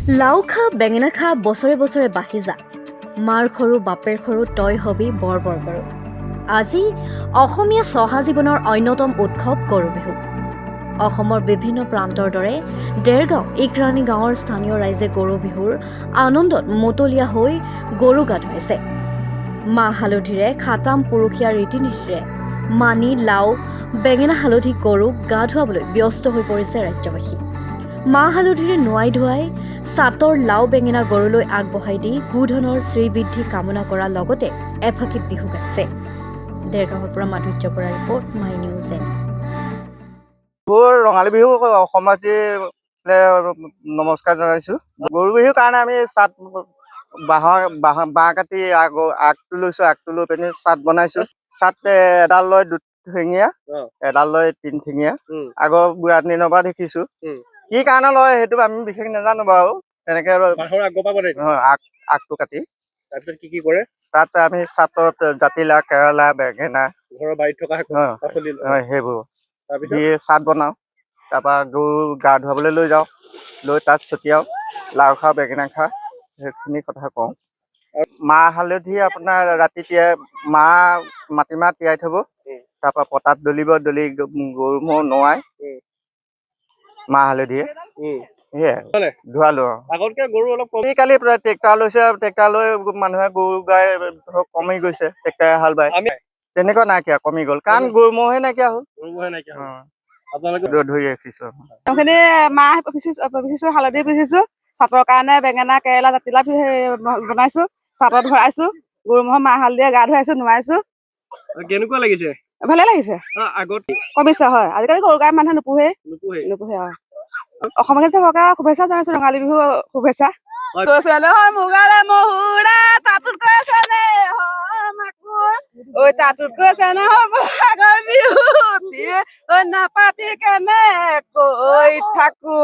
লাও খা বেঙেনা খা বছৰে বছৰে বাঢ়ি যা মাৰ সৰু বাপেৰ সৰু তই হবি বৰ বৰ বাৰু। আজি অসমীয়া চহা জীৱনৰ অন্যতম উৎসৱ গৰু বিহু। অসমৰ বিভিন্ন প্ৰান্তৰ দৰে ডেৰগাঁও ইকৰাণী গাঁৱৰ স্থানীয় ৰাইজে গৰু বিহুৰ আনন্দত মতলীয়া হৈ গৰু গা ধুৱাইছে। মাহ হালধিৰে খাতাম পুৰুষীয়া ৰীতি নীতিৰে মানি লাও বেঙেনা হালধি গৰুক গা ধুৱাবলৈ ব্যস্ত হৈ পৰিছে ৰাজ্যবাসী। মাহ হালধিৰে নোৱাই ধুৱাই চাটৰ লাও বেঙেনা গৰুলৈ আগবঢ়াই দি সুধনৰ শ্ৰীবৃদ্ধি কামনা কৰাৰ লগতে এফাকি বিহু গাইছে। ডেৰগাঁৱৰ পৰা মাধুৰ্য Bora report, my news N. Rongali Bihu সমাজী নমস্কাৰ জনাইছো। গৰু বিহুৰ কাৰণে আমি চাট বাঁহ কাটি আগটো লৈছো, আগটো লৈ পিনি চাট বনাইছো। চাট এডাল লৈ দুঠেঙীয়া, এডাল লৈ তিনিঠেঙীয়া। আগৰ বুঢ়া দিনৰ পৰা দেখিছো। কি কাৰণে লয় সেইটো আমি বিশেষ নাজানো বাৰু। তেনেকে আগটো কাটি তাৰপিছত কি কৰে তাত আমি চাটত জাতিলাও, কেৰেলা, বেঙেনা, ঘৰৰ বাৰীত থকা সেইবোৰ দি চাট বনাওঁ। তাৰপৰা গৰু গা ধুৱাবলৈ লৈ যাওঁ, লৈ তাত ছটিয়াওঁ। লাও খা বেঙেনা খা সেইখিনি কথা কওঁ। মাহ হালধি আপোনাৰ ৰাতি মাটিমাহ তিয়াই থব, তাৰপৰা পতাত দলিব, দলি গৰু ম'হ নোৱাই মাহ হালধিয়ে সেয়াই ধোৱালো। আগতকে গৰু অলপ আজিকালি ট্ৰেক্টাৰ লৈছে, ট্ৰেক্টাৰ লৈ মানুহে গৰু গাই ধৰক কমি গৈছে, ট্ৰেক্টাৰে হাল বায়। তেনেকুৱা নাইকিয়া, কমি গ'ল কাৰণ গৰু ম'হে নাইকিয়া হ'ল। ধৰি ৰাখিছো মাহ পিচিছো, হালধি পিচিছো, চাটৰ কাৰণে বেঙেনা, কেৰেলা, জাতিলাও বনাইছো, চাটত ভৰাইছো, গৰু ম'হৰ মাহ হালধিৰে গা ধুৱাইছো, নোৱাইছো। কেনেকুৱা লাগিছে? ভালে লাগিছে। আগত কমিছে, হয়। আজিকালি গৰু গাই মানুহে নোপোহে। অসমীয়া চবকে শুভেচ্ছা জনাইছো, ৰঙালী বিহু শুভেচ্ছা। নাপাতি কেনে কৈ থাকো।